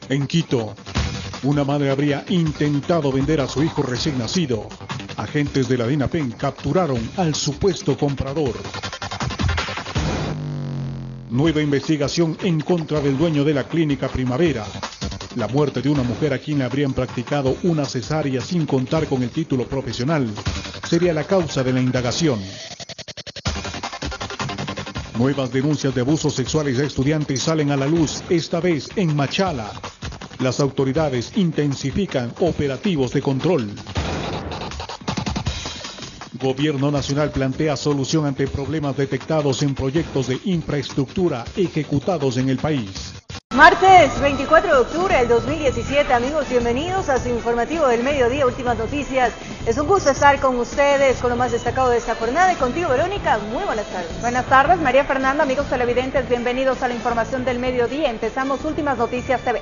En Quito, una madre habría intentado vender a su hijo recién nacido. Agentes de la DINAPEN capturaron al supuesto comprador. Nueva investigación en contra del dueño de la clínica Primavera. La muerte de una mujer a quien le habrían practicado una cesárea sin contar con el título profesional sería la causa de la indagación. Nuevas denuncias de abusos sexuales de estudiantes salen a la luz, esta vez en Machala. Las autoridades intensifican operativos de control. Gobierno Nacional plantea solución ante problemas detectados en proyectos de infraestructura ejecutados en el país. Martes 24 de octubre del 2017, amigos, bienvenidos a su informativo del mediodía, últimas noticias. Es un gusto estar con ustedes con lo más destacado de esta jornada y contigo, Verónica, muy buenas tardes. Buenas tardes, María Fernanda, amigos televidentes, bienvenidos a la información del mediodía. Empezamos Últimas Noticias TV.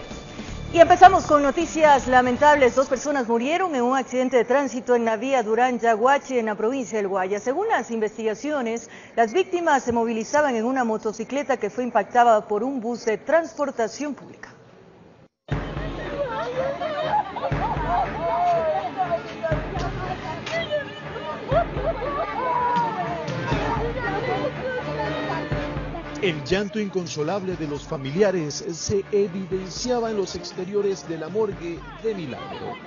Y empezamos con noticias lamentables. 2 personas murieron en un accidente de tránsito en la vía Durán-Yaguachi, en la provincia del Guayas. Según las investigaciones, las víctimas se movilizaban en una motocicleta que fue impactada por un bus de transportación pública. El llanto inconsolable de los familiares se evidenciaba en los exteriores de la morgue de Milagro.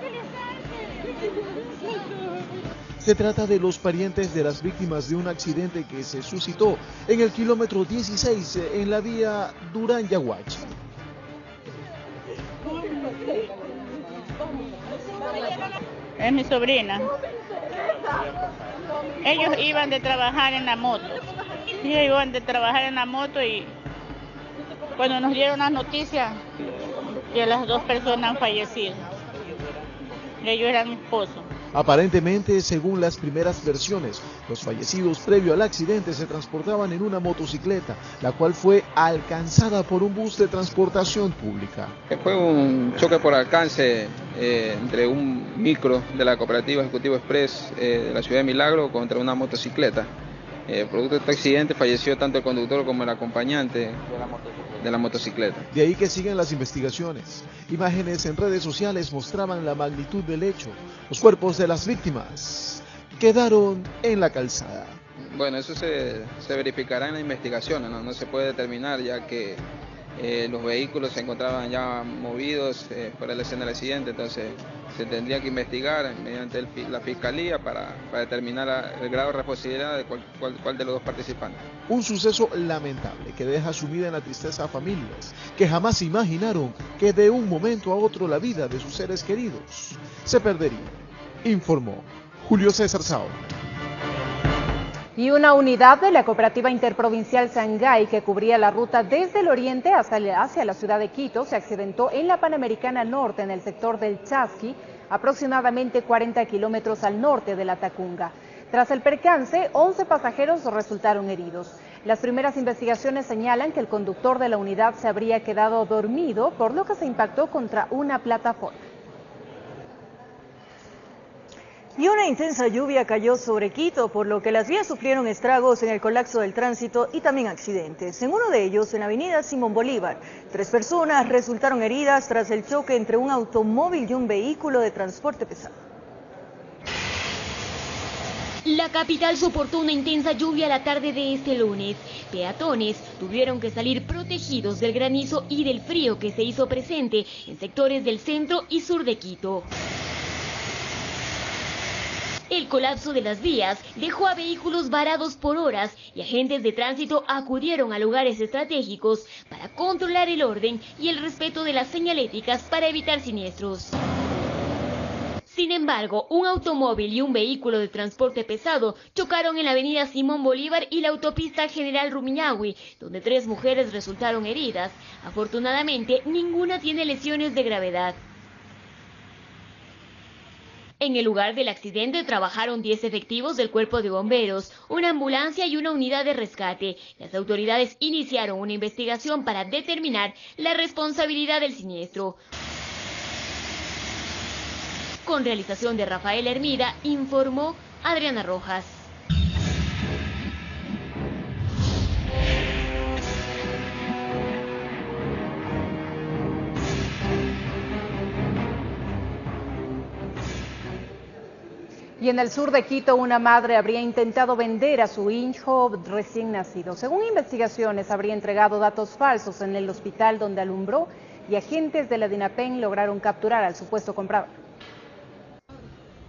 Se trata de los parientes de las víctimas de un accidente que se suscitó en el kilómetro 16 en la vía Durán-Yaguachi. Es mi sobrina. Ellos iban de trabajar en la moto. Ellos iban de trabajar en la moto y cuando nos dieron las noticias que las 2 personas han fallecido. Ellos eran mi esposo. Aparentemente, según las primeras versiones, los fallecidos previo al accidente se transportaban en una motocicleta, la cual fue alcanzada por un bus de transportación pública. Fue un choque por alcance entre un micro de la Cooperativa Ejecutivo Express de la ciudad de Milagro contra una motocicleta. Producto de este accidente falleció tanto el conductor como el acompañante de la motocicleta. De ahí que siguen las investigaciones. Imágenes en redes sociales mostraban la magnitud del hecho. Los cuerpos de las víctimas quedaron en la calzada. Bueno, eso se verificará en la investigación, no se puede determinar ya que los vehículos se encontraban ya movidos fuera de la escena del accidente, entonces se tendría que investigar mediante la Fiscalía para determinar el grado de responsabilidad de cuál de los 2 participantes. Un suceso lamentable que deja sumida en la tristeza a familias que jamás imaginaron que de un momento a otro la vida de sus seres queridos se perdería, informó Julio César Sao. Y una unidad de la Cooperativa Interprovincial Sangay que cubría la ruta desde el oriente hacia la ciudad de Quito se accidentó en la Panamericana Norte en el sector del Chasqui, aproximadamente 40 kilómetros al norte de la Tacunga. Tras el percance, 11 pasajeros resultaron heridos. Las primeras investigaciones señalan que el conductor de la unidad se habría quedado dormido, por lo que se impactó contra una plataforma. Y una intensa lluvia cayó sobre Quito, por lo que las vías sufrieron estragos en el colapso del tránsito y también accidentes. En uno de ellos, en la avenida Simón Bolívar, 3 personas resultaron heridas tras el choque entre un automóvil y un vehículo de transporte pesado. La capital soportó una intensa lluvia la tarde de este lunes. Peatones tuvieron que salir protegidos del granizo y del frío que se hizo presente en sectores del centro y sur de Quito. El colapso de las vías dejó a vehículos varados por horas y agentes de tránsito acudieron a lugares estratégicos para controlar el orden y el respeto de las señaléticas para evitar siniestros. Sin embargo, un automóvil y un vehículo de transporte pesado chocaron en la avenida Simón Bolívar y la autopista General Rumiñahui, donde 3 mujeres resultaron heridas. Afortunadamente, ninguna tiene lesiones de gravedad. En el lugar del accidente trabajaron 10 efectivos del Cuerpo de Bomberos, una ambulancia y una unidad de rescate. Las autoridades iniciaron una investigación para determinar la responsabilidad del siniestro. Con realización de Rafael Hermida, informó Adriana Rojas. Y en el sur de Quito, una madre habría intentado vender a su hijo recién nacido. Según investigaciones, habría entregado datos falsos en el hospital donde alumbró y agentes de la DINAPEN lograron capturar al supuesto comprador.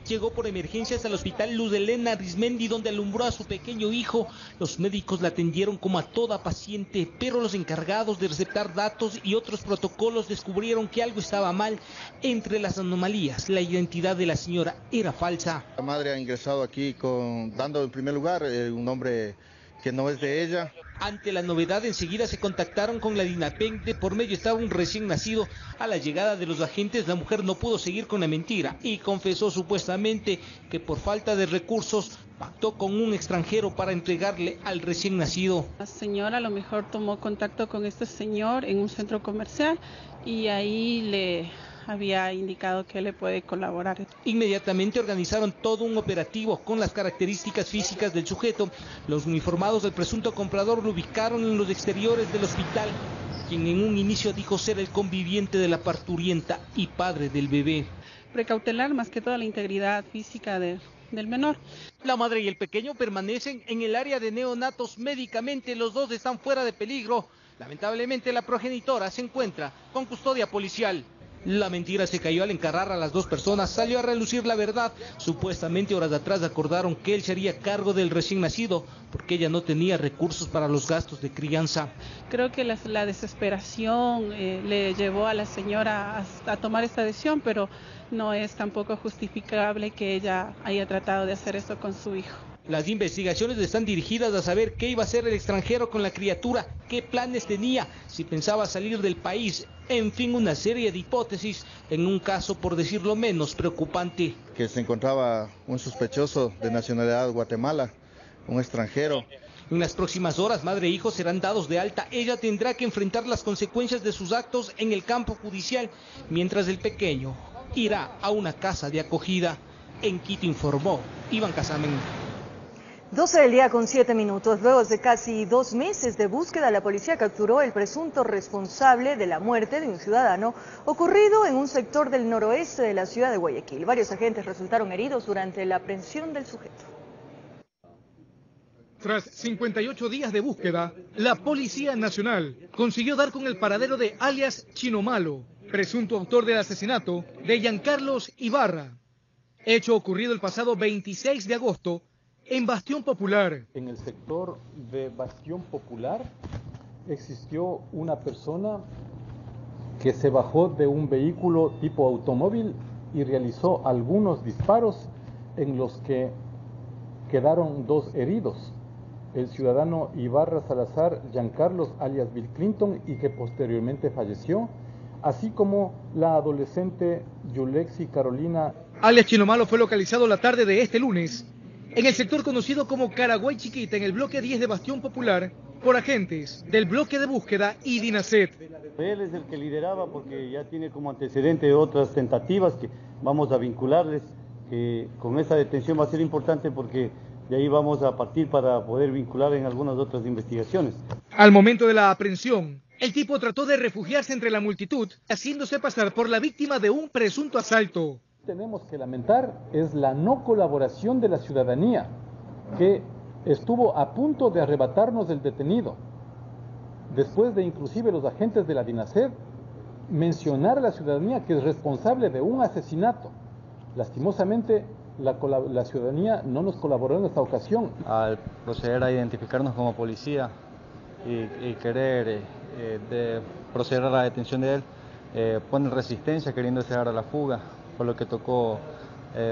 Llegó por emergencias al hospital Luz Helena Arizmendi, donde alumbró a su pequeño hijo. Los médicos la atendieron como a toda paciente, pero los encargados de receptar datos y otros protocolos descubrieron que algo estaba mal. Entre las anomalías, la identidad de la señora era falsa. La madre ha ingresado aquí dando en primer lugar un nombre que no es de ella. Ante la novedad, enseguida se contactaron con la DINAPEN. De por medio estaba un recién nacido. A la llegada de los agentes, la mujer no pudo seguir con la mentira y confesó supuestamente que por falta de recursos pactó con un extranjero para entregarle al recién nacido. La señora a lo mejor tomó contacto con este señor en un centro comercial y ahí le había indicado que le puede colaborar. Inmediatamente organizaron todo un operativo con las características físicas del sujeto. Los uniformados del presunto comprador lo ubicaron en los exteriores del hospital, quien en un inicio dijo ser el conviviente de la parturienta y padre del bebé. Precautelar más que toda la integridad física del menor. La madre y el pequeño permanecen en el área de neonatos médicamente. Los dos están fuera de peligro. Lamentablemente la progenitora se encuentra con custodia policial. La mentira se cayó al encarrar a las dos personas. Salió a relucir la verdad. Supuestamente horas atrás acordaron que él se haría cargo del recién nacido porque ella no tenía recursos para los gastos de crianza. Creo que la desesperación le llevó a la señora a tomar esta decisión, pero no es tampoco justificable que ella haya tratado de hacer esto con su hijo. Las investigaciones están dirigidas a saber qué iba a hacer el extranjero con la criatura, qué planes tenía, si pensaba salir del país, en fin, una serie de hipótesis en un caso, por decirlo menos, preocupante. Que se encontraba un sospechoso de nacionalidad Guatemala, un extranjero. En las próximas horas, madre e hijo serán dados de alta. Ella tendrá que enfrentar las consecuencias de sus actos en el campo judicial, mientras el pequeño irá a una casa de acogida. En Quito informó Iván Casamen. 12 del día con 7 minutos. Luego de casi 2 meses de búsqueda, la policía capturó el presunto responsable de la muerte de un ciudadano ocurrido en un sector del noroeste de la ciudad de Guayaquil. Varios agentes resultaron heridos durante la aprehensión del sujeto. Tras 58 días de búsqueda, la Policía Nacional consiguió dar con el paradero de alias Chino Malo, presunto autor del asesinato de Giancarlos Ibarra, hecho ocurrido el pasado 26 de agosto en Bastión Popular. En el sector de Bastión Popular existió una persona que se bajó de un vehículo tipo automóvil y realizó algunos disparos en los que quedaron 2 heridos. El ciudadano Ibarra Salazar Giancarlos alias Bill Clinton, y que posteriormente falleció, así como la adolescente Yulexi Carolina alias Chino Malo fue localizado la tarde de este lunes en el sector conocido como Caraguay Chiquita, en el bloque 10 de Bastión Popular, por agentes del bloque de búsqueda y DINASET. Él es el que lideraba porque ya tiene como antecedente otras tentativas que vamos a vincularles, que con esta detención va a ser importante porque de ahí vamos a partir para poder vincular en algunas otras investigaciones. Al momento de la aprehensión, el tipo trató de refugiarse entre la multitud, haciéndose pasar por la víctima de un presunto asalto. Tenemos que lamentar es la no colaboración de la ciudadanía, que estuvo a punto de arrebatarnos del detenido, después de inclusive los agentes de la DINASET mencionar a la ciudadanía que es responsable de un asesinato. Lastimosamente, la ciudadanía no nos colaboró en esta ocasión. Al proceder a identificarnos como policía y querer proceder a la detención de él, pone resistencia queriéndose dar a la fuga, por lo que tocó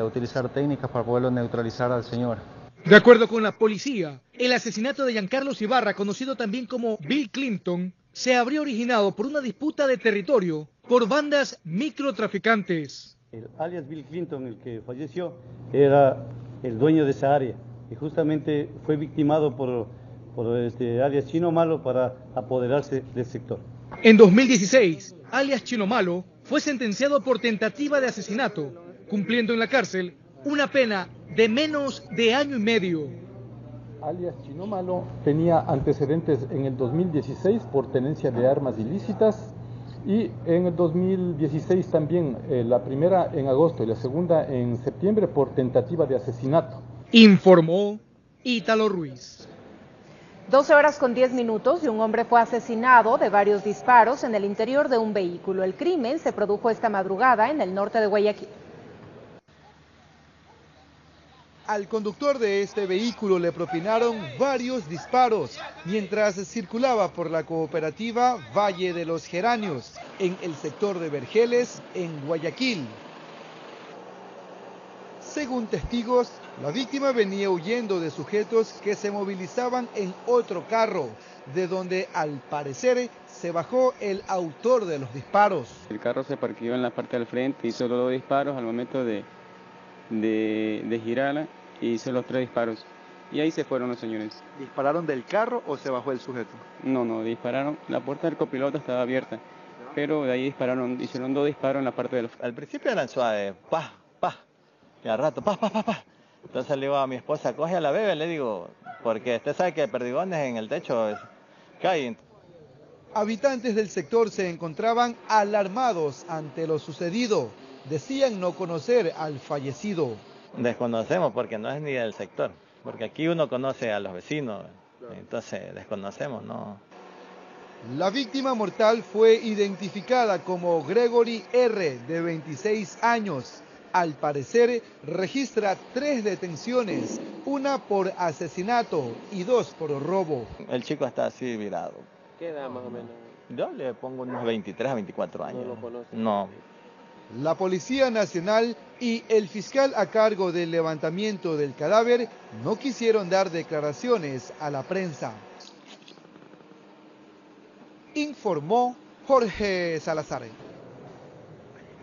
utilizar técnicas para poderlo neutralizar al señor. De acuerdo con la policía, el asesinato de Giancarlos Ibarra, conocido también como Bill Clinton, se habría originado por una disputa de territorio por bandas microtraficantes. El alias Bill Clinton, el que falleció, era el dueño de esa área y justamente fue victimado por alias Chino Malo para apoderarse del sector. En 2016, alias Chino Malo fue sentenciado por tentativa de asesinato, cumpliendo en la cárcel una pena de menos de 1 año y medio. Alias Chino Malo tenía antecedentes en el 2016 por tenencia de armas ilícitas Y en el 2016 también, la primera en agosto y la segunda en septiembre por tentativa de asesinato. Informó Ítalo Ruiz. 12 horas con 10 minutos y un hombre fue asesinado de varios disparos en el interior de un vehículo. El crimen se produjo esta madrugada en el norte de Guayaquil. Al conductor de este vehículo le propinaron varios disparos mientras circulaba por la cooperativa Valle de los Geranios, en el sector de Vergeles, en Guayaquil. Según testigos, la víctima venía huyendo de sujetos que se movilizaban en otro carro, de donde al parecer se bajó el autor de los disparos. El carro se parqueó en la parte del frente, hizo los 2 disparos al momento de girar, hizo los 3 disparos y ahí se fueron los señores. ¿Dispararon del carro o se bajó el sujeto? No, dispararon, la puerta del copiloto estaba abierta, pero de ahí hicieron 2 disparos en la parte del frente. Al principio eran suaves, y al rato, pa. Entonces le digo a mi esposa, coge a la bebé, le digo, porque usted sabe que perdigones en el techo caen. Habitantes del sector se encontraban alarmados ante lo sucedido. Decían no conocer al fallecido. Desconocemos porque no es ni del sector, porque aquí uno conoce a los vecinos, entonces desconocemos, ¿no? La víctima mortal fue identificada como Gregory R., de 26 años. Al parecer, registra 3 detenciones, una por asesinato y 2 por robo. El chico está así virado. ¿Qué edad más o menos? Yo le pongo unos 23 a 24 años. ¿No lo conoce? No. La Policía Nacional y el fiscal a cargo del levantamiento del cadáver no quisieron dar declaraciones a la prensa. Informó Jorge Salazar.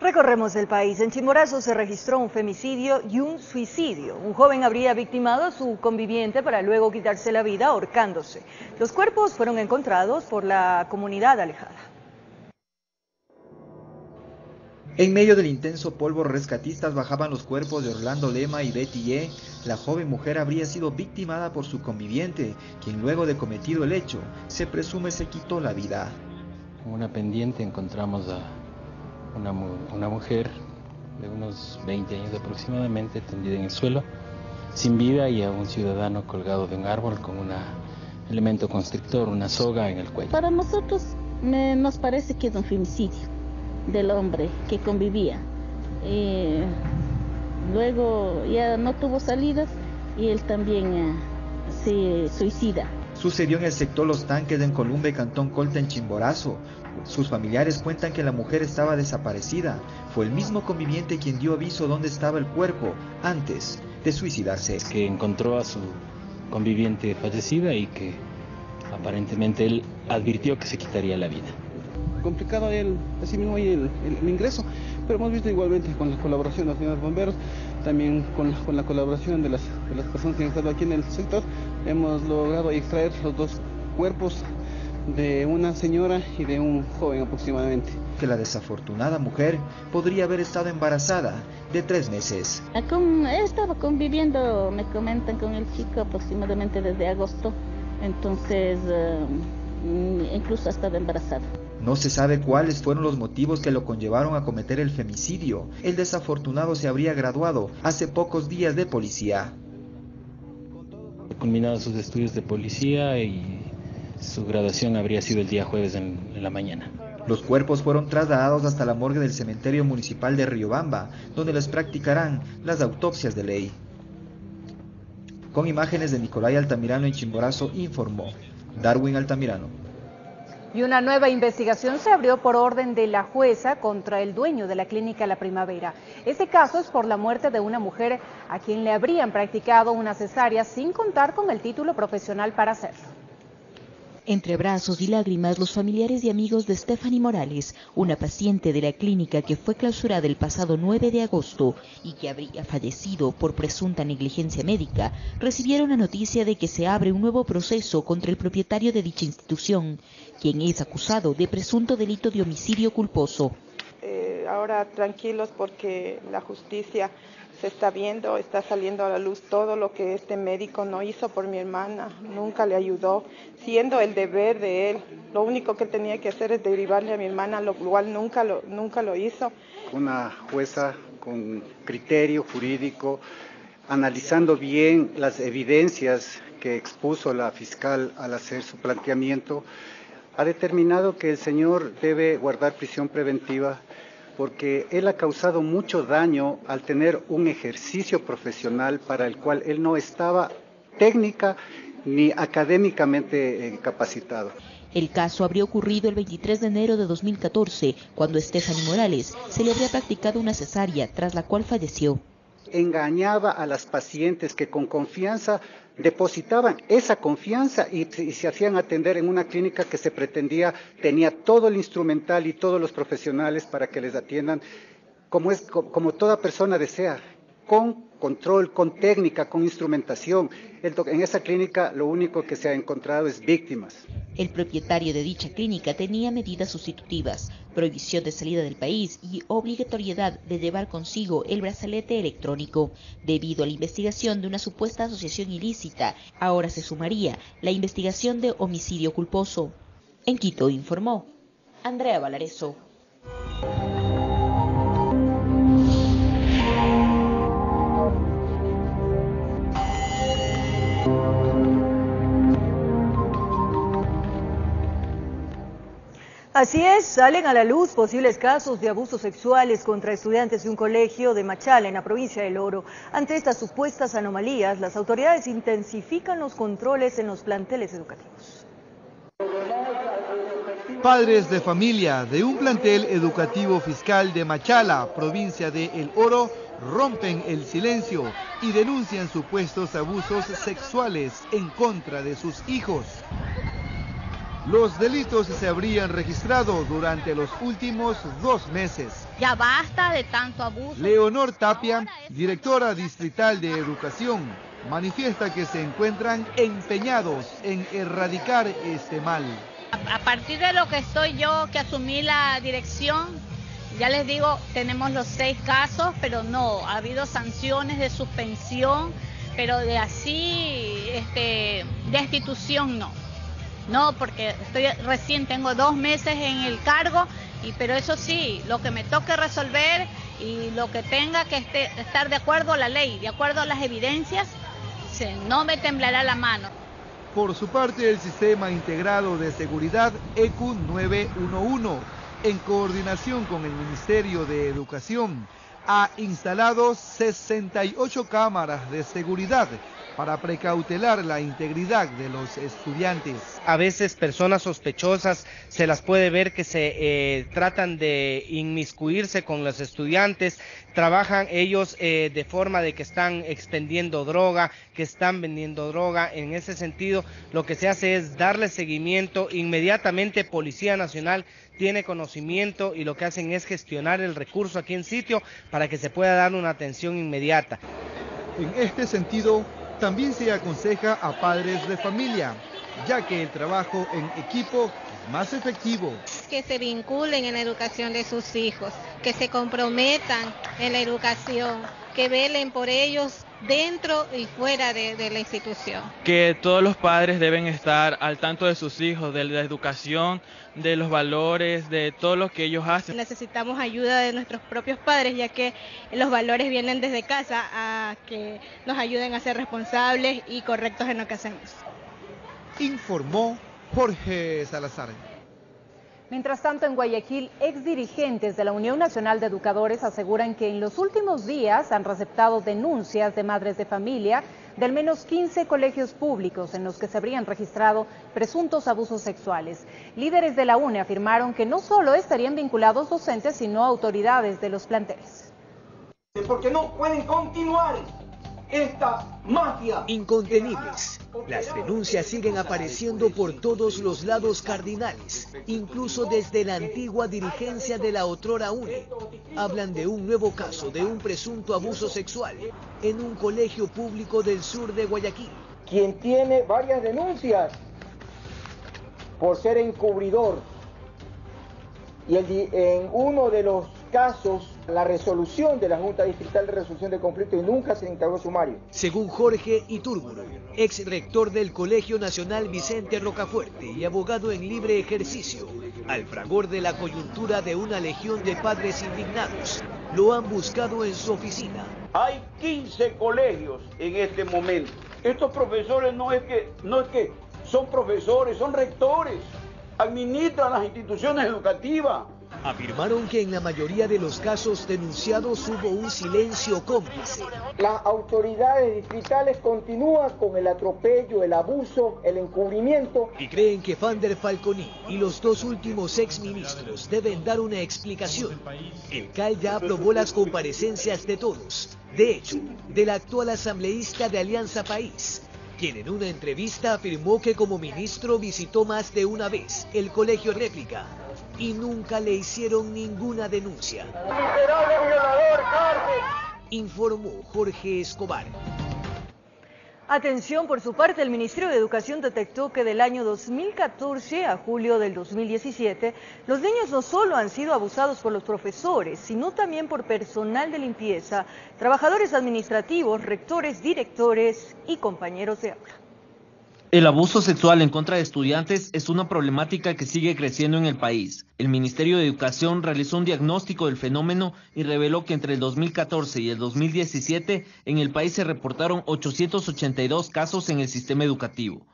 Recorremos el país. En Chimborazo se registró un femicidio y un suicidio. Un joven habría victimado a su conviviente para luego quitarse la vida ahorcándose. Los cuerpos fueron encontrados por la comunidad alejada. En medio del intenso polvo, rescatistas bajaban los cuerpos de Orlando Lema y Betty E. La joven mujer habría sido victimada por su conviviente, quien luego de cometido el hecho, se presume se quitó la vida. En una pendiente encontramos a una mujer de unos 20 años aproximadamente, tendida en el suelo, sin vida, y a un ciudadano colgado de un árbol con un elemento constrictor, una soga en el cuello. Para nosotros nos parece que es un femicidio del hombre que convivía. Luego ya no tuvo salidas y él también se suicida. Sucedió en el sector Los Tanques de Encolumbe, Cantón Colta, en Chimborazo. Sus familiares cuentan que la mujer estaba desaparecida. Fue el mismo conviviente quien dio aviso dónde estaba el cuerpo antes de suicidarse. Que encontró a su conviviente fallecida y que aparentemente él advirtió que se quitaría la vida. Complicado así mismo el ingreso, pero hemos visto igualmente con la colaboración de los señores bomberos, también con la colaboración de las personas que han estado aquí en el sector, hemos logrado extraer los 2 cuerpos de una señora y de un joven aproximadamente. Que la desafortunada mujer podría haber estado embarazada de 3 meses. Estaba conviviendo, me comentan, con el chico aproximadamente desde agosto, entonces incluso ha estado embarazada. No se sabe cuáles fueron los motivos que lo conllevaron a cometer el femicidio. El desafortunado se habría graduado hace pocos días de policía. Culminado sus estudios de policía y su graduación habría sido el día jueves en la mañana. Los cuerpos fueron trasladados hasta la morgue del cementerio municipal de Riobamba, donde les practicarán las autopsias de ley. Con imágenes de Nicolai Altamirano en Chimborazo, informó Darwin Altamirano. Y una nueva investigación se abrió por orden de la jueza contra el dueño de la clínica La Primavera. Este caso es por la muerte de una mujer a quien le habrían practicado una cesárea sin contar con el título profesional para hacerlo. Entre abrazos y lágrimas, los familiares y amigos de Stephanie Morales, una paciente de la clínica que fue clausurada el pasado 9 de agosto y que habría fallecido por presunta negligencia médica, recibieron la noticia de que se abre un nuevo proceso contra el propietario de dicha institución, quien es acusado de presunto delito de homicidio culposo. Ahora tranquilos porque la justicia se está viendo, está saliendo a la luz todo lo que este médico no hizo por mi hermana, nunca le ayudó, siendo el deber de él. Lo único que tenía que hacer es derivarle a mi hermana, lo cual nunca lo hizo. Una jueza con criterio jurídico, analizando bien las evidencias que expuso la fiscal al hacer su planteamiento, ha determinado que el señor debe guardar prisión preventiva porque él ha causado mucho daño al tener un ejercicio profesional para el cual él no estaba técnica ni académicamente capacitado. El caso habría ocurrido el 23 de enero de 2014, cuando Stephanie Morales se le habría practicado una cesárea, tras la cual falleció. Engañaba a las pacientes que con confianza depositaban esa confianza y se hacían atender en una clínica que se pretendía tenía todo el instrumental y todos los profesionales para que les atiendan como toda persona desea, con control, con técnica, con instrumentación. En esa clínica lo único que se ha encontrado es víctimas. El propietario de dicha clínica tenía medidas sustitutivas, prohibición de salida del país y obligatoriedad de llevar consigo el brazalete electrónico. Debido a la investigación de una supuesta asociación ilícita, ahora se sumaría la investigación de homicidio culposo. En Quito informó Andrea Valareso. Así es, salen a la luz posibles casos de abusos sexuales contra estudiantes de un colegio de Machala, en la provincia del Oro. Ante estas supuestas anomalías, las autoridades intensifican los controles en los planteles educativos. Padres de familia de un plantel educativo fiscal de Machala, provincia de El Oro, rompen el silencio y denuncian supuestos abusos sexuales en contra de sus hijos. Los delitos se habrían registrado durante los últimos 2 meses. Ya basta de tanto abuso. Leonor Tapia, directora distrital de educación, manifiesta que se encuentran empeñados en erradicar este mal. A partir de lo que estoy yo, que asumí la dirección, ya les digo, tenemos los 6 casos, pero no, ha habido sanciones de suspensión, pero de así, destitución no. No, porque recién tengo 2 meses en el cargo, pero eso sí, lo que me toque resolver y lo que tenga que estar de acuerdo a la ley, de acuerdo a las evidencias, no me temblará la mano. Por su parte, el Sistema Integrado de Seguridad ECU 911, en coordinación con el Ministerio de Educación, ha instalado 68 cámaras de seguridad para precautelar la integridad de los estudiantes. A veces personas sospechosas se las puede ver que se tratan de inmiscuirse con los estudiantes, trabajan ellos de forma de que están expendiendo droga, que están vendiendo droga. En ese sentido, lo que se hace es darle seguimiento. Inmediatamente Policía Nacional tiene conocimiento y lo que hacen es gestionar el recurso aquí en sitio para que se pueda dar una atención inmediata. En este sentido, también se aconseja a padres de familia, ya que el trabajo en equipo es más efectivo. Que se vinculen en la educación de sus hijos, que se comprometan en la educación, que velen por ellos dentro y fuera de la institución. Que todos los padres deben estar al tanto de sus hijos, de la educación, de los valores, de todo lo que ellos hacen. Necesitamos ayuda de nuestros propios padres, ya que los valores vienen desde casa, a que nos ayuden a ser responsables y correctos en lo que hacemos. Informó Jorge Salazar. Mientras tanto, en Guayaquil, exdirigentes de la Unión Nacional de Educadores aseguran que en los últimos días han receptado denuncias de madres de familia de al menos 15 colegios públicos en los que se habrían registrado presuntos abusos sexuales. Líderes de la UNE afirmaron que no solo estarían vinculados docentes, sino autoridades de los planteles. Porque no pueden continuar esta mafia. Incontenibles. Las denuncias siguen apareciendo por todos los lados cardinales, incluso desde la antigua dirigencia de la otrora UNE. Hablan de un nuevo caso de un presunto abuso sexual en un colegio público del sur de Guayaquil. Quien tiene varias denuncias por ser encubridor y en uno de los casos la resolución de la Junta Distrital de Resolución de Conflictos y nunca se instauró sumario. Según Jorge Iturburu, ex rector del Colegio Nacional Vicente Rocafuerte y abogado en libre ejercicio, al fragor de la coyuntura de una legión de padres indignados, lo han buscado en su oficina. Hay 15 colegios en este momento. Estos profesores no es que son profesores, son rectores, administran las instituciones educativas. Afirmaron que en la mayoría de los casos denunciados hubo un silencio cómplice. Las autoridades distritales continúan con el atropello, el abuso, el encubrimiento. Y creen que Fander Falconi y los dos últimos exministros deben dar una explicación. El CAL ya aprobó las comparecencias de todos. De hecho, del actual asambleísta de Alianza País, quien en una entrevista afirmó que como ministro visitó más de una vez el colegio réplica y nunca le hicieron ninguna denuncia. ¡Miserable violador, cárcel! Informó Jorge Escobar. Atención, por su parte, el Ministerio de Educación detectó que del año 2014 a julio del 2017, los niños no solo han sido abusados por los profesores, sino también por personal de limpieza, trabajadores administrativos, rectores, directores y compañeros de aula. El abuso sexual en contra de estudiantes es una problemática que sigue creciendo en el país. El Ministerio de Educación realizó un diagnóstico del fenómeno y reveló que entre el 2014 y el 2017 en el país se reportaron 882 casos en el sistema educativo.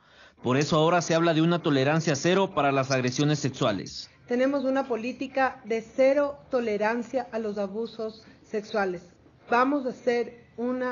Por eso ahora se habla de una tolerancia cero para las agresiones sexuales. Tenemos una política de cero tolerancia a los abusos sexuales. Vamos a hacer un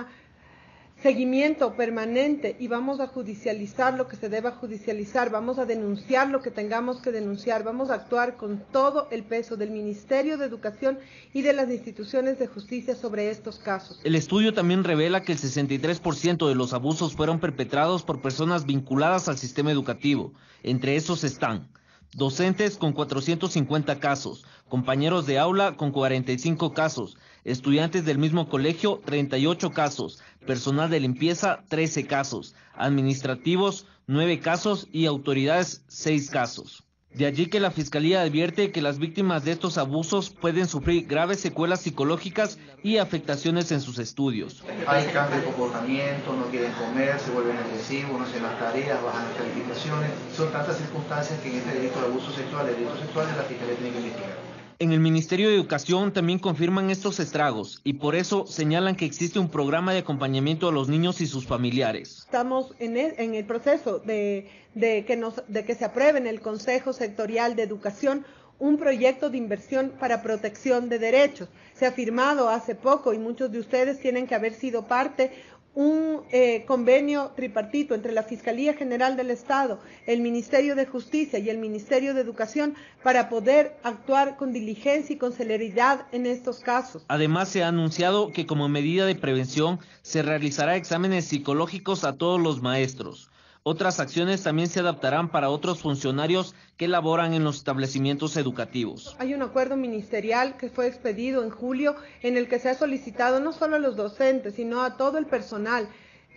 seguimiento permanente y vamos a judicializar lo que se deba judicializar, vamos a denunciar lo que tengamos que denunciar, vamos a actuar con todo el peso del Ministerio de Educación y de las instituciones de justicia sobre estos casos. El estudio también revela que el 63% de los abusos fueron perpetrados por personas vinculadas al sistema educativo. Entre esos están docentes con 450 casos, compañeros de aula con 45 casos, estudiantes del mismo colegio 38 casos, personal de limpieza 13 casos, administrativos 9 casos y autoridades 6 casos. De allí que la Fiscalía advierte que las víctimas de estos abusos pueden sufrir graves secuelas psicológicas y afectaciones en sus estudios. Hay cambio de comportamiento, no quieren comer, se vuelven agresivos, no hacen las tareas, bajan las calificaciones. Son tantas circunstancias que en este delito de abuso sexual, el delito sexual, la Fiscalía tiene que investigar. En el Ministerio de Educación también confirman estos estragos y por eso señalan que existe un programa de acompañamiento a los niños y sus familiares. Estamos en el proceso de que se apruebe en el Consejo Sectorial de Educación un proyecto de inversión para protección de derechos. Se ha firmado hace poco y muchos de ustedes tienen que haber sido parte un convenio tripartito entre la Fiscalía General del Estado, el Ministerio de Justicia y el Ministerio de Educación para poder actuar con diligencia y con celeridad en estos casos. Además, se ha anunciado que como medida de prevención se realizará exámenes psicológicos a todos los maestros. Otras acciones también se adaptarán para otros funcionarios que laboran en los establecimientos educativos. Hay un acuerdo ministerial que fue expedido en julio en el que se ha solicitado no solo a los docentes, sino a todo el personal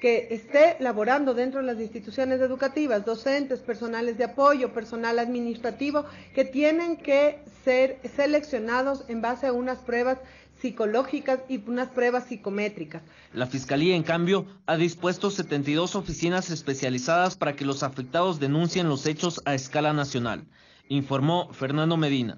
que esté laborando dentro de las instituciones educativas, docentes, personales de apoyo, personal administrativo, que tienen que ser seleccionados en base a unas pruebas psicológicas y unas pruebas psicométricas. La Fiscalía, en cambio, ha dispuesto 72 oficinas especializadas para que los afectados denuncien los hechos a escala nacional, informó Fernando Medina.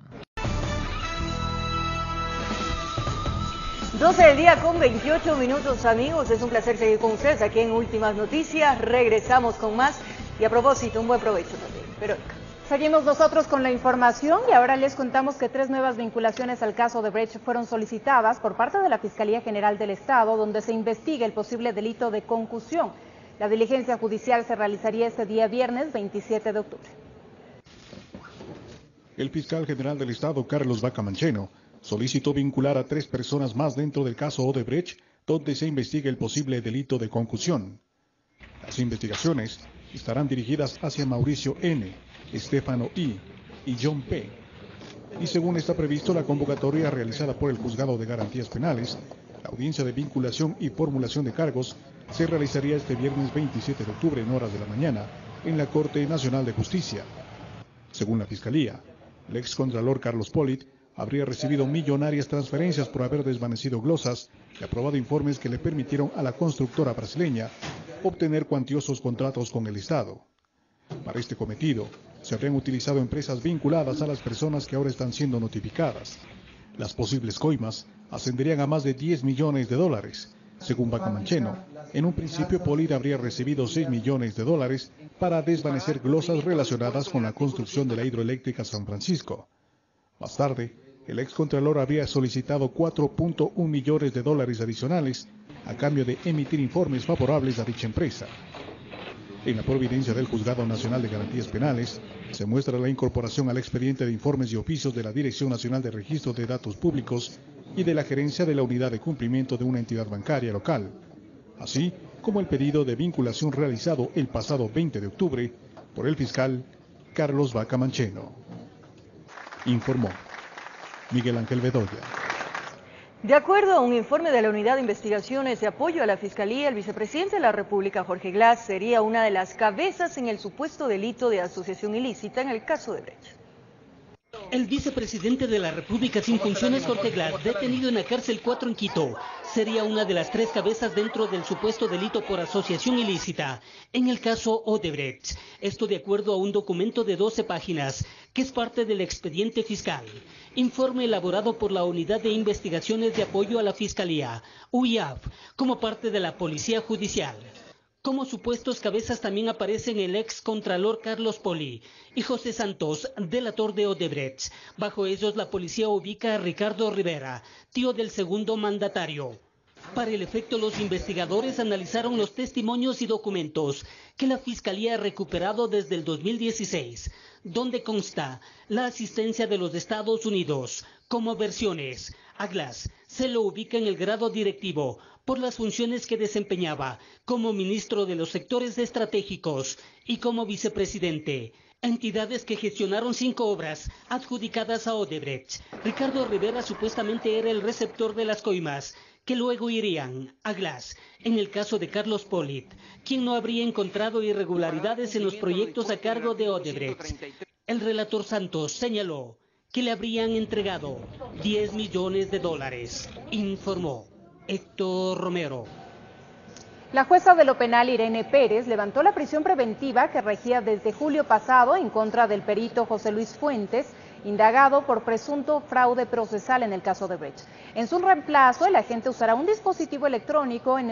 12 del día con 28 minutos, amigos. Es un placer seguir con ustedes aquí en Últimas Noticias. Regresamos con más y a propósito, un buen provecho también. Verónica. Seguimos nosotros con la información y ahora les contamos que 3 nuevas vinculaciones al caso Odebrecht fueron solicitadas por parte de la Fiscalía General del Estado, donde se investiga el posible delito de concusión. La diligencia judicial se realizaría este día viernes 27 de octubre. El fiscal general del Estado, Carlos Vaca Mancheno, solicitó vincular a 3 personas más dentro del caso Odebrecht, donde se investiga el posible delito de concusión. Las investigaciones estarán dirigidas hacia Mauricio N., Estefano I. y John P. Y según está previsto la convocatoria realizada por el Juzgado de Garantías Penales, la audiencia de vinculación y formulación de cargos se realizaría este viernes 27 de octubre en horas de la mañana en la Corte Nacional de Justicia. Según la Fiscalía, el excontralor Carlos Polit habría recibido millonarias transferencias por haber desvanecido glosas y aprobado informes que le permitieron a la constructora brasileña obtener cuantiosos contratos con el Estado. Para este cometido, se habrían utilizado empresas vinculadas a las personas que ahora están siendo notificadas. Las posibles coimas ascenderían a más de 10 millones de dólares. Según Bacamancheno, en un principio Polid habría recibido 6 millones de dólares para desvanecer glosas relacionadas con la construcción de la hidroeléctrica San Francisco. Más tarde, el excontralor habría solicitado 4.1 millones de dólares adicionales a cambio de emitir informes favorables a dicha empresa. En la providencia del Juzgado Nacional de Garantías Penales, se muestra la incorporación al expediente de informes y oficios de la Dirección Nacional de Registro de Datos Públicos y de la gerencia de la unidad de cumplimiento de una entidad bancaria local, así como el pedido de vinculación realizado el pasado 20 de octubre por el fiscal Carlos Bacamancheno. Informó Miguel Ángel Bedoya. De acuerdo a un informe de la Unidad de Investigaciones de Apoyo a la Fiscalía, el vicepresidente de la República, Jorge Glass, sería una de las cabezas en el supuesto delito de asociación ilícita en el caso de Brecht. El vicepresidente de la República sin funciones, Jorge Glass, detenido en la cárcel 4 en Quito, sería una de las 3 cabezas dentro del supuesto delito por asociación ilícita en el caso Odebrecht. Esto de acuerdo a un documento de 12 páginas, que es parte del expediente fiscal. Informe elaborado por la Unidad de Investigaciones de Apoyo a la Fiscalía, UIAF, como parte de la Policía Judicial. Como supuestos cabezas también aparecen el ex contralor Carlos Poli y José Santos, delator de Odebrecht. Bajo ellos la policía ubica a Ricardo Rivera, tío del segundo mandatario. Para el efecto, los investigadores analizaron los testimonios y documentos que la Fiscalía ha recuperado desde el 2016, donde consta la asistencia de los Estados Unidos como versiones. A Glass se lo ubica en el grado directivo por las funciones que desempeñaba como ministro de los sectores estratégicos y como vicepresidente. Entidades que gestionaron 5 obras adjudicadas a Odebrecht. Ricardo Rivera supuestamente era el receptor de las coimas, que luego irían a Glass. En el caso de Carlos Poli, quien no habría encontrado irregularidades en los proyectos a cargo de Odebrecht. El relator Santos señaló que le habrían entregado 10 millones de dólares, informó Héctor Romero. La jueza de lo penal Irene Pérez levantó la prisión preventiva que regía desde julio pasado en contra del perito José Luis Fuentes, indagado por presunto fraude procesal en el caso de Brecht. En su reemplazo, el agente usará un dispositivo electrónico en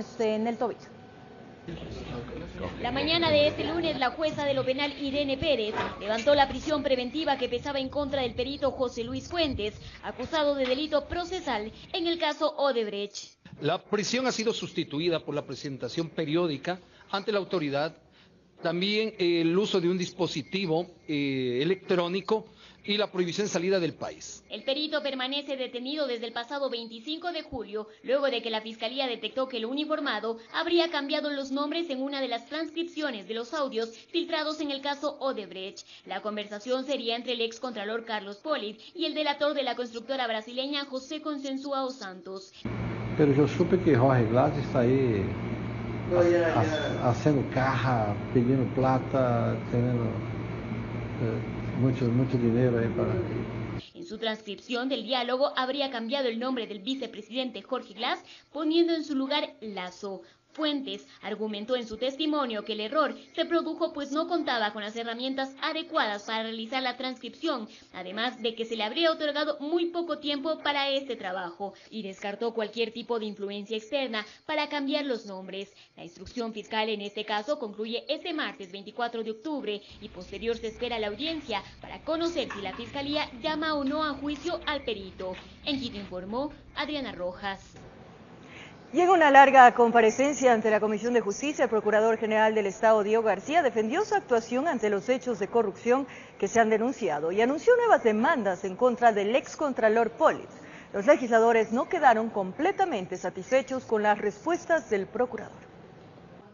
el tobillo. La mañana de este lunes, la jueza de lo penal Irene Pérez levantó la prisión preventiva que pesaba en contra del perito José Luis Fuentes, acusado de delito procesal en el caso Odebrecht. La prisión ha sido sustituida por la presentación periódica ante la autoridad, también el uso de un dispositivo electrónico y la prohibición de salida del país. El perito permanece detenido desde el pasado 25 de julio, luego de que la Fiscalía detectó que el uniformado habría cambiado los nombres en una de las transcripciones de los audios filtrados en el caso Odebrecht. La conversación sería entre el ex contralor Carlos Poli y el delator de la constructora brasileña José Consensuao Santos. Pero yo supe que Jorge Glass está ahí haciendo caja, pidiendo plata, teniendo mucho dinero ahí para... En su transcripción del diálogo habría cambiado el nombre del vicepresidente Jorge Glass, poniendo en su lugar Lazo. Fuentes argumentó en su testimonio que el error se produjo pues no contaba con las herramientas adecuadas para realizar la transcripción, además de que se le habría otorgado muy poco tiempo para este trabajo, y descartó cualquier tipo de influencia externa para cambiar los nombres. La instrucción fiscal en este caso concluye este martes 24 de octubre y posterior se espera la audiencia para conocer si la Fiscalía llama o no a juicio al perito. En Quito informó Adriana Rojas. Y en una larga comparecencia ante la Comisión de Justicia, el Procurador General del Estado, Diego García, defendió su actuación ante los hechos de corrupción que se han denunciado y anunció nuevas demandas en contra del excontralor Poli. Los legisladores no quedaron completamente satisfechos con las respuestas del Procurador.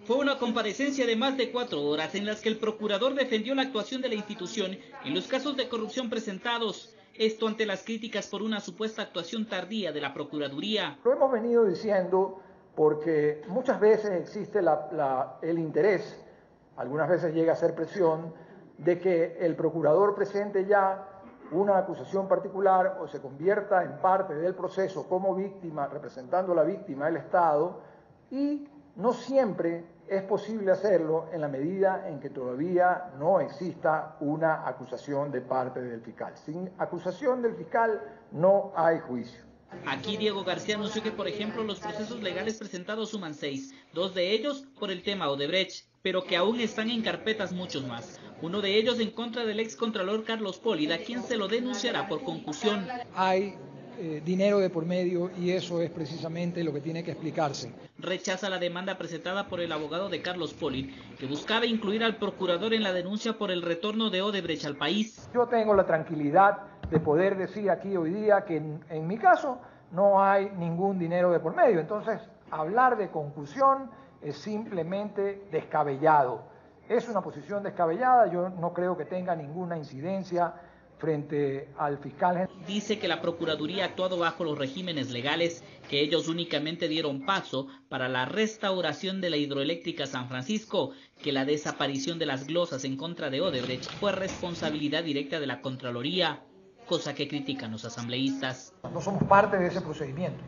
Fue una comparecencia de más de 4 horas en las que el Procurador defendió la actuación de la institución en los casos de corrupción presentados. Esto ante las críticas por una supuesta actuación tardía de la Procuraduría. Lo hemos venido diciendo porque muchas veces existe el interés, algunas veces llega a ser presión, de que el procurador presente ya una acusación particular o se convierta en parte del proceso como víctima, representando a la víctima del Estado, y no siempre es posible hacerlo en la medida en que todavía no exista una acusación de parte del fiscal. Sin acusación del fiscal no hay juicio. Aquí Diego García anunció que, por ejemplo, los procesos legales presentados suman 6, 2 de ellos por el tema Odebrecht, pero que aún están en carpetas muchos más. Uno de ellos en contra del excontralor Carlos Polit, a quien se lo denunciará por concusión. Hay dinero de por medio y eso es precisamente lo que tiene que explicarse. Rechaza la demanda presentada por el abogado de Carlos Polit, que buscaba incluir al procurador en la denuncia por el retorno de Odebrecht al país. Yo tengo la tranquilidad de poder decir aquí hoy día que en mi caso no hay ningún dinero de por medio. Entonces, hablar de concusión es simplemente descabellado. Es una posición descabellada, yo no creo que tenga ninguna incidencia frente al fiscal. Dice que la Procuraduría ha actuado bajo los regímenes legales, que ellos únicamente dieron paso para la restauración de la hidroeléctrica San Francisco, que la desaparición de las glosas en contra de Odebrecht fue responsabilidad directa de la Contraloría, cosa que critican los asambleístas. No somos parte de ese procedimiento.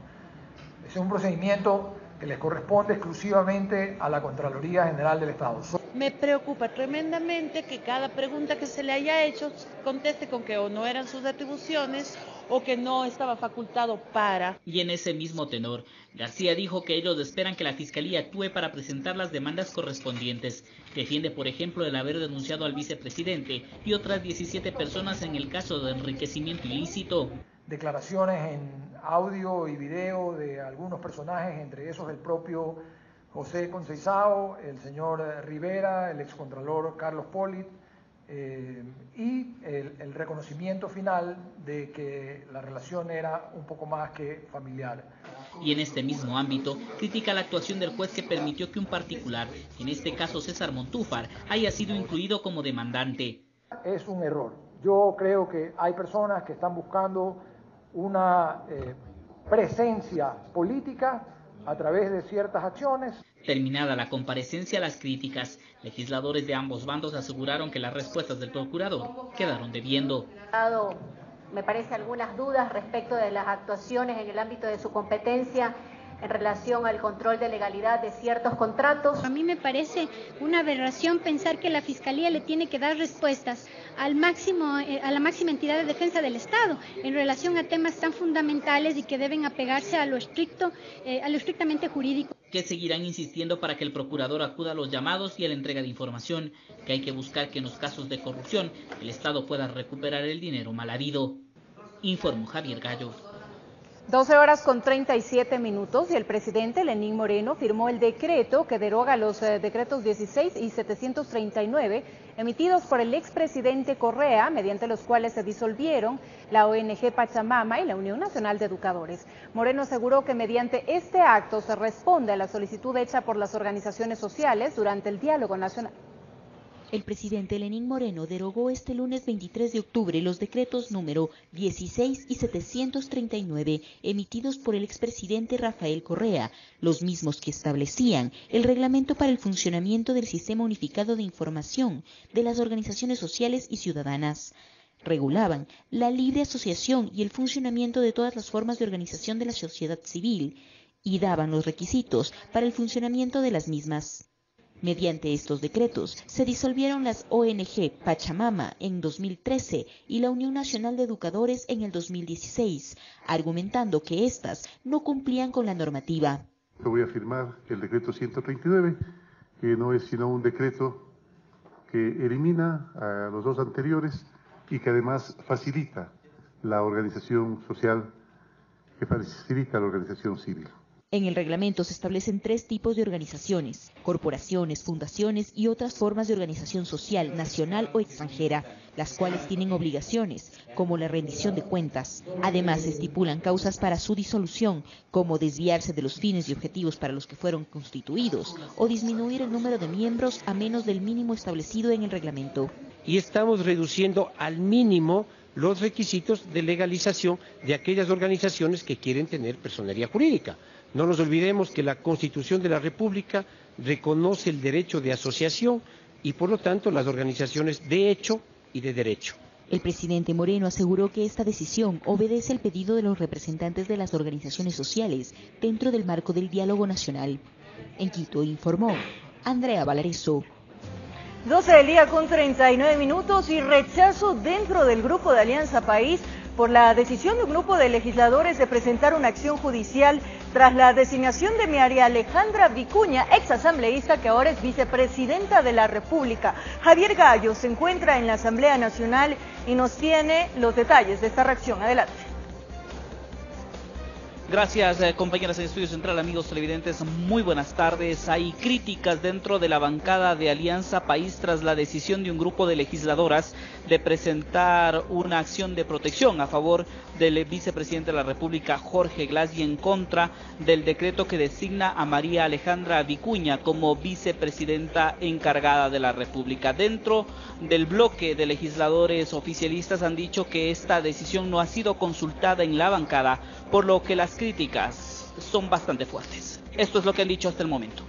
Ese es un procedimiento que les corresponde exclusivamente a la Contraloría General del Estado. Me preocupa tremendamente que cada pregunta que se le haya hecho conteste con que o no eran sus atribuciones o que no estaba facultado para. Y en ese mismo tenor, García dijo que ellos esperan que la Fiscalía actúe para presentar las demandas correspondientes. Defiende, por ejemplo, el haber denunciado al vicepresidente y otras 17 personas en el caso de enriquecimiento ilícito. Declaraciones en audio y video de algunos personajes, entre esos el propio José Conceizao, el señor Rivera, el excontralor Carlos Polit, y el reconocimiento final de que la relación era un poco más que familiar. Y en este mismo ámbito, critica la actuación del juez que permitió que un particular, en este caso César Montúfar, haya sido incluido como demandante. Es un error. Yo creo que hay personas que están buscando una presencia política a través de ciertas acciones. Terminada la comparecencia, las críticas, legisladores de ambos bandos aseguraron que las respuestas del procurador quedaron debiendo. Me parece algunas dudas respecto de las actuaciones en el ámbito de su competencia en relación al control de legalidad de ciertos contratos. A mí me parece una aberración pensar que la Fiscalía le tiene que dar respuestas a la máxima entidad de defensa del Estado en relación a temas tan fundamentales y que deben apegarse a lo estrictamente jurídico. Que seguirán insistiendo para que el procurador acuda a los llamados y a la entrega de información, que hay que buscar que en los casos de corrupción el Estado pueda recuperar el dinero mal habido. Informó Javier Gallo. 12:37 y el presidente Lenín Moreno firmó el decreto que deroga los decretos 16 y 739 emitidos por el expresidente Correa, mediante los cuales se disolvieron la ONG Pachamama y la Unión Nacional de Educadores. Moreno aseguró que mediante este acto se responde a la solicitud hecha por las organizaciones sociales durante el diálogo nacional. El presidente Lenín Moreno derogó este lunes 23 de octubre los decretos número 16 y 739 emitidos por el expresidente Rafael Correa, los mismos que establecían el reglamento para el funcionamiento del Sistema Unificado de Información de las organizaciones sociales y ciudadanas. Regulaban la libre asociación y el funcionamiento de todas las formas de organización de la sociedad civil y daban los requisitos para el funcionamiento de las mismas. Mediante estos decretos se disolvieron las ONG Pachamama en 2013 y la Unión Nacional de Educadores en el 2016, argumentando que éstas no cumplían con la normativa. Yo voy a firmar el decreto 139, que no es sino un decreto que elimina a los dos anteriores y que además facilita la organización social, que facilita la organización civil. En el reglamento se establecen 3 tipos de organizaciones: corporaciones, fundaciones y otras formas de organización social, nacional o extranjera, las cuales tienen obligaciones, como la rendición de cuentas. Además, se estipulan causas para su disolución, como desviarse de los fines y objetivos para los que fueron constituidos, o disminuir el número de miembros a menos del mínimo establecido en el reglamento. Y estamos reduciendo al mínimo los requisitos de legalización de aquellas organizaciones que quieren tener personería jurídica. No nos olvidemos que la Constitución de la República reconoce el derecho de asociación y por lo tanto las organizaciones de hecho y de derecho. El presidente Moreno aseguró que esta decisión obedece al pedido de los representantes de las organizaciones sociales dentro del marco del diálogo nacional. En Quito informó Andrea Valareso. 12 del día con 39 minutos y rechazo dentro del Grupo de Alianza País por la decisión de un grupo de legisladores de presentar una acción judicial tras la designación de María Alejandra Vicuña, exasambleísta que ahora es vicepresidenta de la República. Javier Gallo se encuentra en la Asamblea Nacional y nos tiene los detalles de esta reacción. Adelante. Gracias, compañeras en Estudio Central, amigos televidentes, muy buenas tardes. Hay críticas dentro de la bancada de Alianza País tras la decisión de un grupo de legisladoras de presentar una acción de protección a favor del vicepresidente de la República, Jorge Glass, y en contra del decreto que designa a María Alejandra Vicuña como vicepresidenta encargada de la República. Dentro del bloque de legisladores oficialistas han dicho que esta decisión no ha sido consultada en la bancada, por lo que las críticas son bastante fuertes. Esto es lo que han dicho hasta el momento.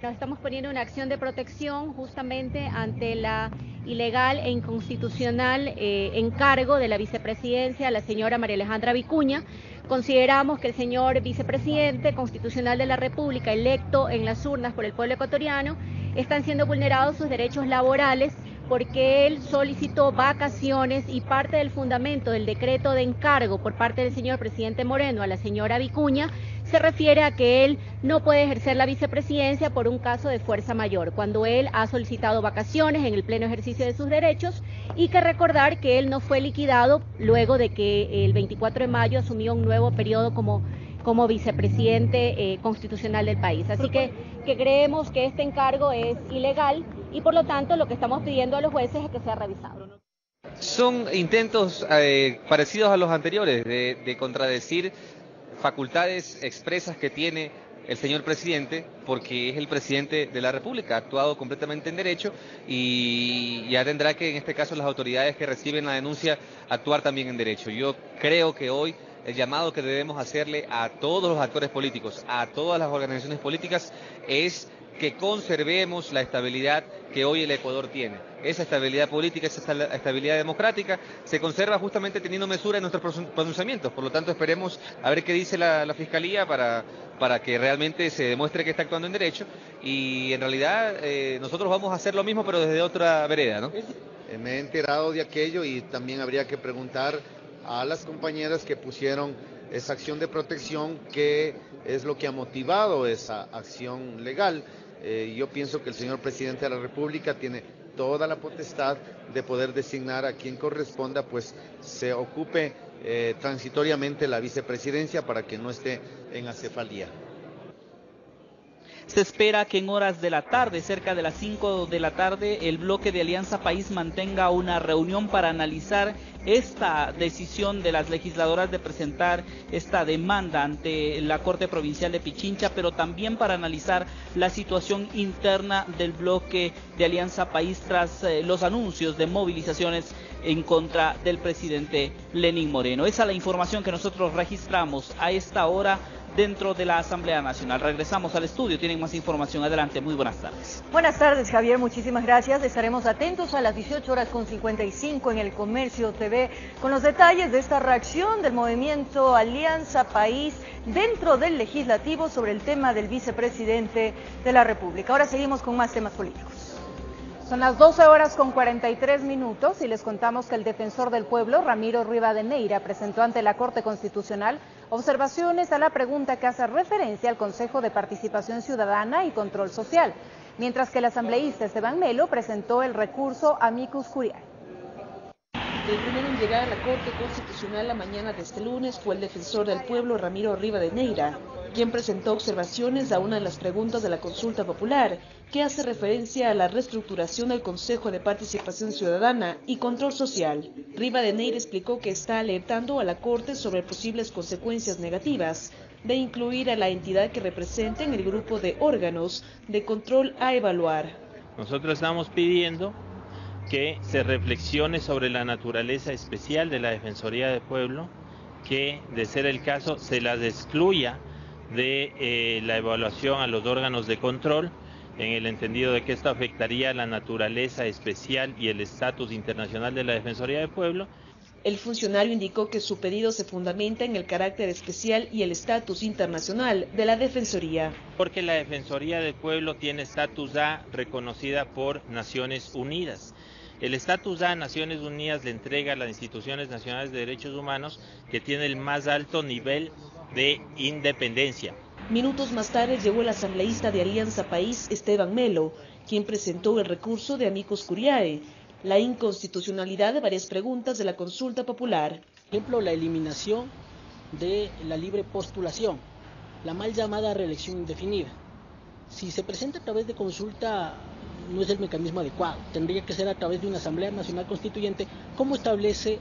Nos estamos poniendo una acción de protección justamente ante la ilegal e inconstitucional encargo de la vicepresidencia, la señora María Alejandra Vicuña. Consideramos que el señor vicepresidente constitucional de la República, electo en las urnas por el pueblo ecuatoriano, están siendo vulnerados sus derechos laborales porque él solicitó vacaciones y parte del fundamento del decreto de encargo por parte del señor presidente Moreno a la señora Vicuña se refiere a que él no puede ejercer la vicepresidencia por un caso de fuerza mayor, cuando él ha solicitado vacaciones en el pleno ejercicio de sus derechos, y que recordar que él no fue liquidado luego de que el 24 de mayo asumió un nuevo periodo como vicepresidente constitucional del país. Así que creemos que este encargo es ilegal y por lo tanto lo que estamos pidiendo a los jueces es que sea revisado. Son intentos parecidos a los anteriores de contradecir facultades expresas que tiene el señor presidente, porque es el presidente de la República, ha actuado completamente en derecho y ya tendrá que en este caso las autoridades que reciben la denuncia actuar también en derecho. Yo creo que hoy el llamado que debemos hacerle a todos los actores políticos, a todas las organizaciones políticas, es que conservemos la estabilidad que hoy el Ecuador tiene. Esa estabilidad política, esa estabilidad democrática, se conserva justamente teniendo mesura en nuestros pronunciamientos. Por lo tanto, esperemos a ver qué dice la Fiscalía para que realmente se demuestre que está actuando en derecho. Y en realidad nosotros vamos a hacer lo mismo, pero desde otra vereda, ¿no? Me he enterado de aquello y también habría que preguntar a las compañeras que pusieron esa acción de protección qué es lo que ha motivado esa acción legal. Yo pienso que el señor presidente de la República tiene toda la potestad de poder designar a quien corresponda, pues se ocupe transitoriamente la vicepresidencia para que no esté en acefalía. Se espera que en horas de la tarde, cerca de las 5 de la tarde, el bloque de Alianza País mantenga una reunión para analizar esta decisión de las legisladoras de presentar esta demanda ante la Corte Provincial de Pichincha, pero también para analizar la situación interna del bloque de Alianza País tras los anuncios de movilizaciones en contra del presidente Lenín Moreno. Esa es la información que nosotros registramos a esta hora dentro de la Asamblea Nacional. Regresamos al estudio, tienen más información. Adelante, muy buenas tardes. Buenas tardes, Javier, muchísimas gracias. Estaremos atentos a las 18:55 en El Comercio TV con los detalles de esta reacción del movimiento Alianza País dentro del legislativo sobre el tema del vicepresidente de la República. Ahora seguimos con más temas políticos. Son las 12:43 y les contamos que el defensor del pueblo, Ramiro Rivadeneira, presentó ante la Corte Constitucional observaciones a la pregunta que hace referencia al Consejo de Participación Ciudadana y Control Social, mientras que el asambleísta Esteban Melo presentó el recurso amicus curiae. El primero en llegar a la Corte Constitucional la mañana de este lunes fue el defensor del pueblo, Ramiro Rivadeneira, quien presentó observaciones a una de las preguntas de la consulta popular, que hace referencia a la reestructuración del Consejo de Participación Ciudadana y Control Social. Rivadeneira explicó que está alertando a la Corte sobre posibles consecuencias negativas de incluir a la entidad que representa en el grupo de órganos de control a evaluar. Nosotros estamos pidiendo que se reflexione sobre la naturaleza especial de la Defensoría del Pueblo, que, de ser el caso, se las excluya de la evaluación a los órganos de control en el entendido de que esto afectaría la naturaleza especial y el estatus internacional de la Defensoría del Pueblo. El funcionario indicó que su pedido se fundamenta en el carácter especial y el estatus internacional de la Defensoría. Porque la Defensoría del Pueblo tiene estatus A reconocida por Naciones Unidas. El estatus A Naciones Unidas le entrega a las instituciones nacionales de derechos humanos que tiene el más alto nivel de independencia. Minutos más tarde llegó el asambleísta de Alianza País, Esteban Melo, quien presentó el recurso de Amicus Curiae, la inconstitucionalidad de varias preguntas de la consulta popular. Por ejemplo, la eliminación de la libre postulación, la mal llamada reelección indefinida. Si se presenta a través de consulta, no es el mecanismo adecuado, tendría que ser a través de una Asamblea Nacional Constituyente, como establece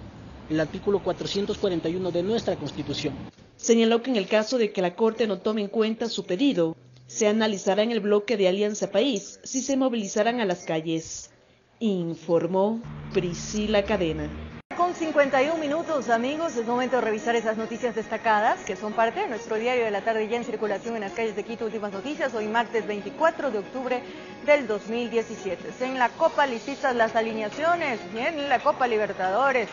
el artículo 441 de nuestra Constitución. Señaló que en el caso de que la Corte no tome en cuenta su pedido, se analizará en el bloque de Alianza País si se movilizarán a las calles. Informó Priscila Cadena. Con 51 minutos, amigos, es momento de revisar esas noticias destacadas que son parte de nuestro diario de la tarde ya en circulación en las calles de Quito. Últimas noticias, hoy martes 24 de octubre del 2017. En la Copa listas las alineaciones y en la Copa Libertadores.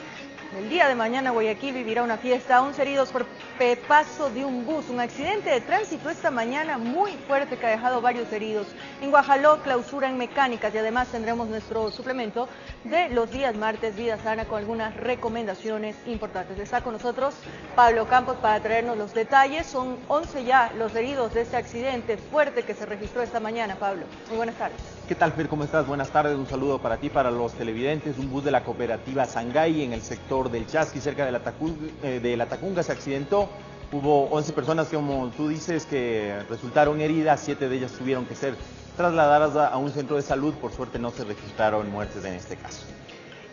El día de mañana Guayaquil vivirá una fiesta, 11 heridos por pepazo de un bus. Un accidente de tránsito esta mañana muy fuerte que ha dejado varios heridos. En Guajaló, clausura en mecánicas y además tendremos nuestro suplemento de los días martes, Vida Sana, con algunas recomendaciones importantes. Está con nosotros Pablo Campos para traernos los detalles. Son 11 ya los heridos de este accidente fuerte que se registró esta mañana. Pablo, muy buenas tardes. ¿Qué tal, Fer? ¿Cómo estás? Buenas tardes, un saludo para ti, para los televidentes. Un bus de la cooperativa Sangay en el sector del Chasqui, cerca de la Tacunga, se accidentó. Hubo 11 personas, como tú dices, que resultaron heridas, 7 de ellas tuvieron que ser trasladadas a un centro de salud. Por suerte no se registraron muertes en este caso.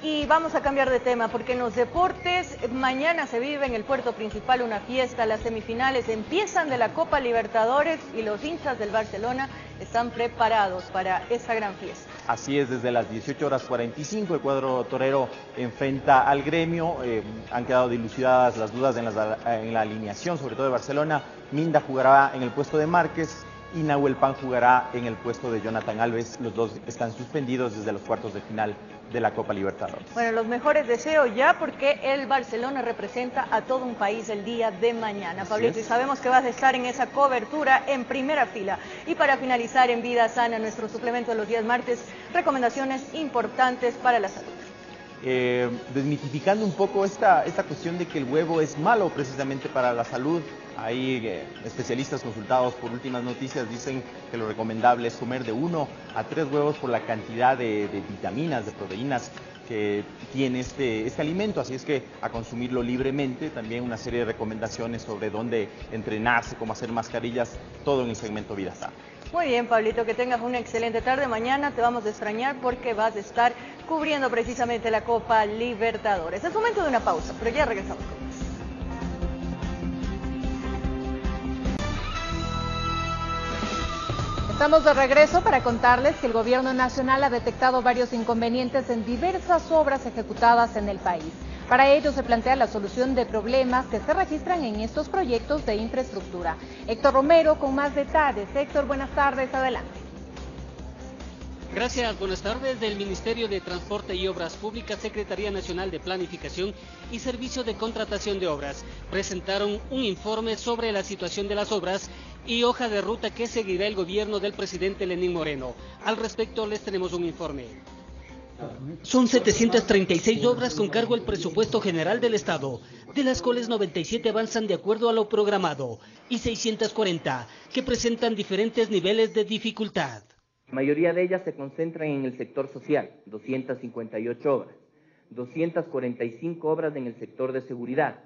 Y vamos a cambiar de tema porque en los deportes mañana se vive en el puerto principal una fiesta. Las semifinales empiezan de la Copa Libertadores y los hinchas del Barcelona están preparados para esa gran fiesta. Así es, desde las 18:45 el cuadro torero enfrenta al Gremio. Han quedado dilucidadas las dudas en la alineación, sobre todo de Barcelona. Minda jugará en el puesto de Márquez y Nahuel Pan jugará en el puesto de Jonathan Alves. Los dos están suspendidos desde los cuartos de final de la Copa Libertadores. Bueno, los mejores deseos ya porque el Barcelona representa a todo un país el día de mañana. Pablito, y sabemos que vas a estar en esa cobertura en primera fila. Y para finalizar en Vida Sana, nuestro suplemento de los días martes, recomendaciones importantes para la salud. Desmitificando un poco esta cuestión de que el huevo es malo precisamente para la salud. Hay especialistas consultados por Últimas Noticias dicen que lo recomendable es comer de 1 a 3 huevos por la cantidad de vitaminas, de proteínas que tiene este alimento, así es que a consumirlo libremente. También una serie de recomendaciones sobre dónde entrenarse, cómo hacer mascarillas, todo en el segmento Vida Sana. Muy bien, Pablito, que tengas una excelente tarde. Mañana te vamos a extrañar porque vas a estar cubriendo precisamente la Copa Libertadores. Es momento de una pausa, pero ya regresamos con más. Estamos de regreso para contarles que el Gobierno Nacional ha detectado varios inconvenientes en diversas obras ejecutadas en el país. Para ello se plantea la solución de problemas que se registran en estos proyectos de infraestructura. Héctor Romero con más detalles. Héctor, buenas tardes, adelante. Gracias, buenas tardes. Del Ministerio de Transporte y Obras Públicas, Secretaría Nacional de Planificación y Servicio de Contratación de Obras presentaron un informe sobre la situación de las obras y hoja de ruta que seguirá el gobierno del presidente Lenín Moreno. Al respecto les tenemos un informe. Son 736 obras con cargo al presupuesto general del Estado, de las cuales 97 avanzan de acuerdo a lo programado y 640 que presentan diferentes niveles de dificultad. La mayoría de ellas se concentran en el sector social, 258 obras, 245 obras en el sector de seguridad,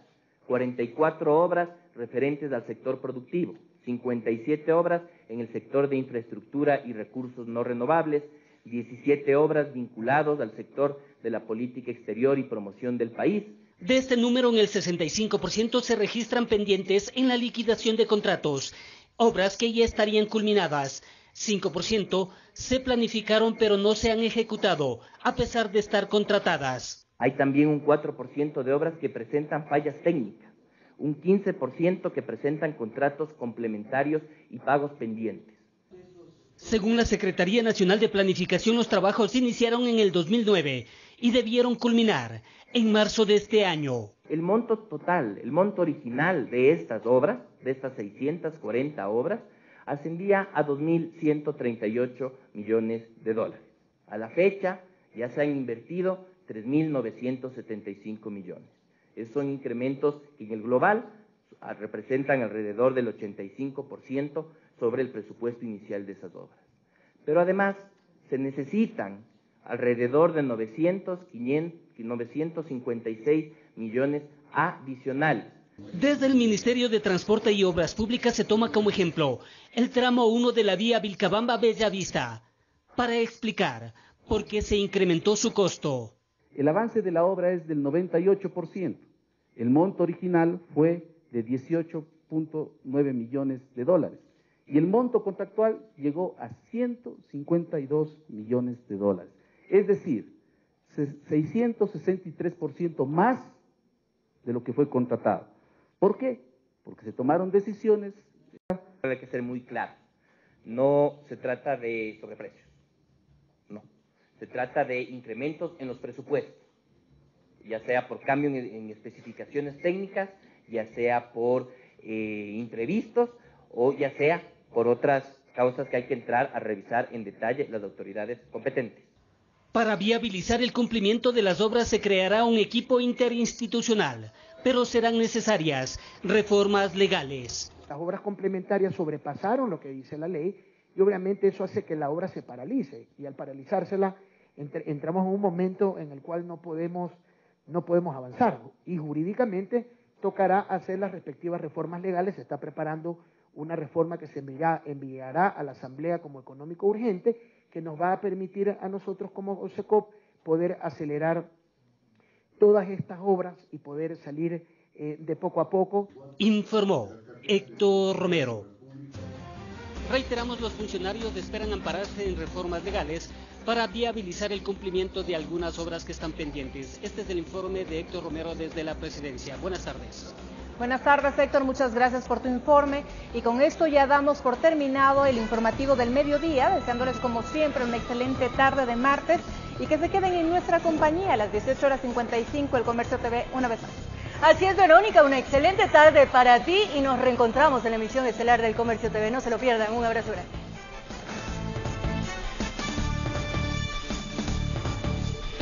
44 obras referentes al sector productivo, 57 obras en el sector de infraestructura y recursos no renovables, 17 obras vinculadas al sector de la política exterior y promoción del país. De este número, en el 65% se registran pendientes en la liquidación de contratos, obras que ya estarían culminadas. 5% se planificaron pero no se han ejecutado, a pesar de estar contratadas. Hay también un 4% de obras que presentan fallas técnicas, un 15% que presentan contratos complementarios y pagos pendientes. Según la Secretaría Nacional de Planificación, los trabajos se iniciaron en el 2009 y debieron culminar en marzo de este año. El monto total, el monto original de estas obras, de estas 640 obras, ascendía a 2.138 millones de dólares. A la fecha ya se han invertido 3.975 millones. Esos son incrementos que en el global representan alrededor del 85% sobre el presupuesto inicial de esas obras. Pero además se necesitan alrededor de 956 millones adicionales. Desde el Ministerio de Transporte y Obras Públicas se toma como ejemplo el tramo 1 de la vía Vilcabamba-Bellavista para explicar por qué se incrementó su costo. El avance de la obra es del 98%. El monto original fue de 18.9 millones de dólares y el monto contractual llegó a 152 millones de dólares. Es decir, 663% más de lo que fue contratado. ¿Por qué? Porque se tomaron decisiones. Hay que ser muy claro, no se trata de sobreprecios, no, se trata de incrementos en los presupuestos, ya sea por cambio en especificaciones técnicas, ya sea por imprevistos o ya sea por otras causas que hay que entrar a revisar en detalle las autoridades competentes. Para viabilizar el cumplimiento de las obras se creará un equipo interinstitucional, pero serán necesarias reformas legales. Las obras complementarias sobrepasaron lo que dice la ley y obviamente eso hace que la obra se paralice y al paralizársela entramos en un momento en el cual no podemos avanzar y jurídicamente tocará hacer las respectivas reformas legales. Se está preparando una reforma que se enviará a la Asamblea como económico urgente, que nos va a permitir a nosotros como OSECOP poder acelerar todas estas obras y poder salir de poco a poco. Informó Héctor Romero. Reiteramos, los funcionarios esperan ampararse en reformas legales para viabilizar el cumplimiento de algunas obras que están pendientes. Este es el informe de Héctor Romero desde la Presidencia. Buenas tardes. Buenas tardes, Héctor, muchas gracias por tu informe y con esto ya damos por terminado el informativo del mediodía, deseándoles como siempre una excelente tarde de martes y que se queden en nuestra compañía a las 18:55 el Comercio TV una vez más. Así es, Verónica, una excelente tarde para ti y nos reencontramos en la emisión estelar del Comercio TV, no se lo pierdan, un abrazo grande.